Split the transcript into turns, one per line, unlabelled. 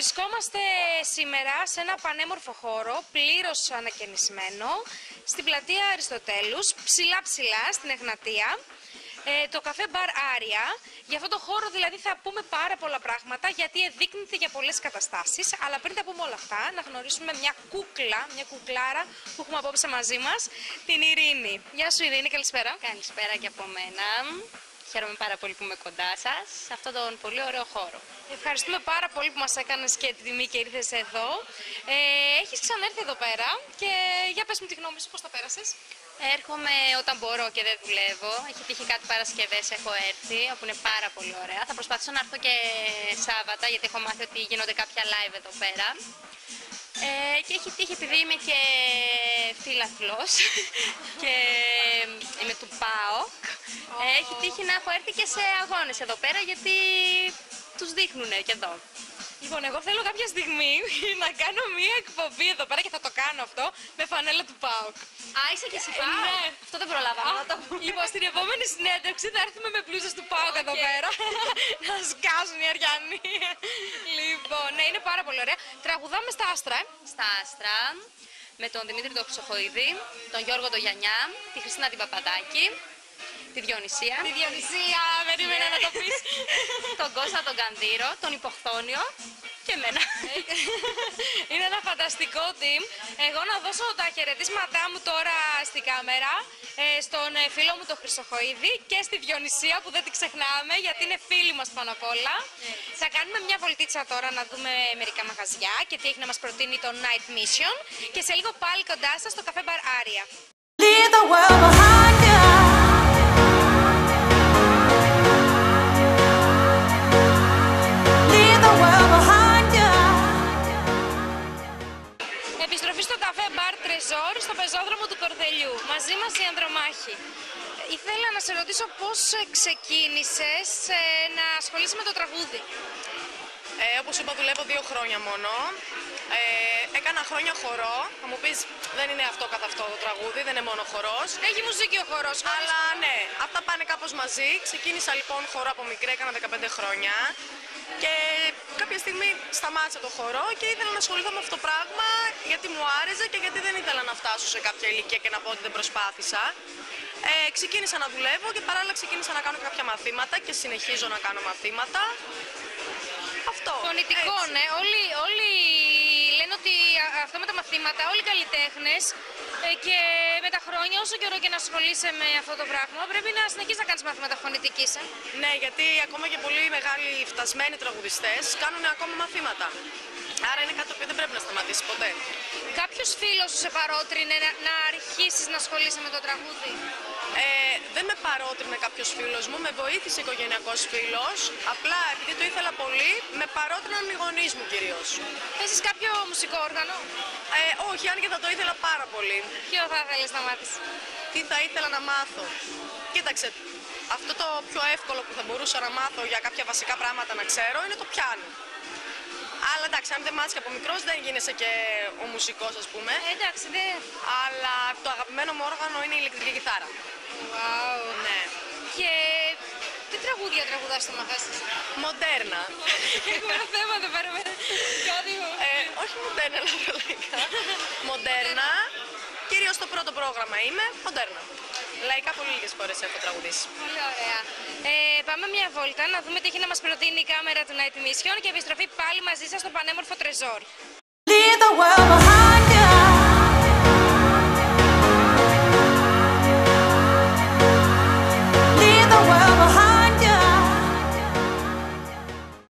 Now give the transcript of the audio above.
Βρισκόμαστε σήμερα σε ένα πανέμορφο χώρο, πλήρως ανακαινισμένο, στην πλατεία Αριστοτέλους, ψηλά στην Εγνατία, το καφέ Μπαρ Άρια. Για αυτό το χώρο δηλαδή θα πούμε πάρα πολλά πράγματα, γιατί εδείκνυται για πολλές καταστάσεις. Αλλά πριν τα πούμε όλα αυτά, να γνωρίσουμε μια κουκλάρα που έχουμε απόψε μαζί μας, την Ειρήνη. Γεια σου Ειρήνη, καλησπέρα.
Καλησπέρα και από μένα. Χαίρομαι πάρα πολύ που είμαι κοντά σας, σε αυτόν τον πολύ ωραίο χώρο.
Ευχαριστούμε πάρα πολύ που μας έκανες και την τιμή και ήρθες εδώ. Έχεις ξανάρθει εδώ πέρα και για πες μου τη γνώμη σου, πώς τα πέρασες?
Έρχομαι όταν μπορώ και δεν δουλεύω. Έχει τύχει κάτι Παρασκευές, έχω έρθει, όπου είναι πάρα πολύ ωραία. Θα προσπαθήσω να έρθω και Σάββατα, γιατί έχω μάθει ότι γίνονται κάποια live εδώ πέρα. Και έχει τύχει, επειδή είμαι και φίλαθλος και είμαι του ΠΑΟΚ, έχει τύχει να έχω έρθει και σε αγώνες εδώ πέρα, γιατί τους δείχνουνε και εδώ.
Λοιπόν, εγώ θέλω κάποια στιγμή να κάνω μία εκπομπή εδώ πέρα και θα το κάνω αυτό με φανέλα του ΠΑΟΚ.
Α, είσαι και εσύ ΠΑΟΚ?
Ναι.
Αυτό δεν προλάβαμε να το πούμε.
Λοιπόν, στην επόμενη συνέντευξη θα έρθουμε με πλούζες του ΠΑΟΚ εδώ πέρα. Να σκάσουν οι Αριανοί. Λοιπόν, ναι, είναι πάρα πολύ ωραία. Τραγουδάμε στα άστρα,
Στα άστρα, με τον Δημήτρη τον Χρυσοχοίδη, τον Γιώργο τον Γιαννιά, τη Χριστίνα την Παπαδάκη, τη Διονυσία.
Τη Διονυσία, περίμενα να το πεις.
Τον Κώστα τον Κανδύρο, τον Υποχθόνιο και εμένα.
Είναι ένα φανταστικό team. Εγώ να δώσω τα χαιρετίσματά μου τώρα στην κάμερα στον φίλο μου τον Χρυσοχοίδη και στη Διονυσία που δεν την ξεχνάμε, γιατί είναι φίλοι μας πάνω απ' όλα. Θα κάνουμε μια βολτίτσα τώρα να δούμε μερικά μαγαζιά και τι έχει να μας προτείνει το Night Mission και σε λίγο πάλι κοντά σας στο καφέ Μπαρ Άρια. Επιστροφή στο καφέ Μπαρ Τρεζόρ, στο πεζόδρομο του Κορδελιού. Μαζί μας η Ανδρομάχη. Ήθελα να σε ρωτήσω πώς ξεκίνησες να ασχολείσαι με το τραγούδι.
Όπως είπα, δουλεύω 2 χρόνια μόνο. Έκανα χρόνια χορό. Θα μου πεις, δεν είναι αυτό καθ' αυτό το τραγούδι, δεν είναι μόνο χορός.
Έχει μουσική ο χορός.
Αλλά ναι, αυτά πάνε κάπως μαζί. Ξεκίνησα λοιπόν χορό από μικρή, έκανα 15 χρόνια. Και κάποια στιγμή σταμάτησα το χορό και ήθελα να ασχοληθώ με αυτό το πράγμα, γιατί μου άρεσε και γιατί δεν ήθελα να φτάσω σε κάποια ηλικία και να πω ότι δεν προσπάθησα. Ξεκίνησα να δουλεύω και παράλληλα ξεκίνησα να κάνω κάποια μαθήματα και συνεχίζω να κάνω μαθήματα. Αυτό.
Φωνητικό,
έτσι.
ναι. Όλοι λένε ότι αυτά με τα μαθήματα, όλοι οι καλλιτέχνες και με τα χρόνια, όσο καιρό και να ασχολείσαι με αυτό το πράγμα, πρέπει να συνεχίσεις να κάνεις μαθήματα φωνητικής.
Ναι, γιατί ακόμα και πολύ μεγάλοι φτασμένοι τραγουδιστές κάνουν ακόμα μαθήματα. Άρα είναι κάτι το οποίο δεν πρέπει να σταματήσει ποτέ.
Κάποιος φίλος σου σε παρότρινε να αρχίσεις να ασχολείσαι με το τραγούδι?
Δεν με παρότρινε κάποιος φίλος μου, με βοήθησε οικογενειακός φίλος. Απλά επειδή το ήθελα πολύ, με παρότριναν οι γονείς μου κυρίως.
Παίζεις κάποιο μουσικό όργανο?
Όχι, αν και θα το ήθελα πάρα πολύ.
Ποιο θα θέλεις να μάθεις?
Τι θα ήθελα να μάθω? Κοίταξε, αυτό το πιο εύκολο που θα μπορούσα να μάθω για κάποια βασικά πράγματα να ξέρω είναι το πιάνο. Αλλά εντάξει, αν δεν μάθεις και από μικρός δεν γίνεσαι και ο μουσικός, ας πούμε.
Εντάξει, δεν.
Αλλά το αγαπημένο μου όργανο είναι η ηλεκτρική κιθάρα.
Wow.
Ναι.
Και τι τραγούδια τραγουδάς στο μαγαζί?
Μοντέρνα.
Έχουμε ένα θέμα εδώ πέρα με κάτι.
Όχι μοντέρνα, λαϊκά. Μοντέρνα. Κυρίως στο πρώτο πρόγραμμα είμαι μοντέρνα. Λαϊκά πολύ λίγες φορές έχω τραγουδήσει.
Πολύ ωραία. Πάμε μια βόλτα να δούμε τι έχει να μας προτείνει η κάμερα του Night Mission και επιστροφή πάλι μαζί σας στο πανέμορφο Τρεζόρ.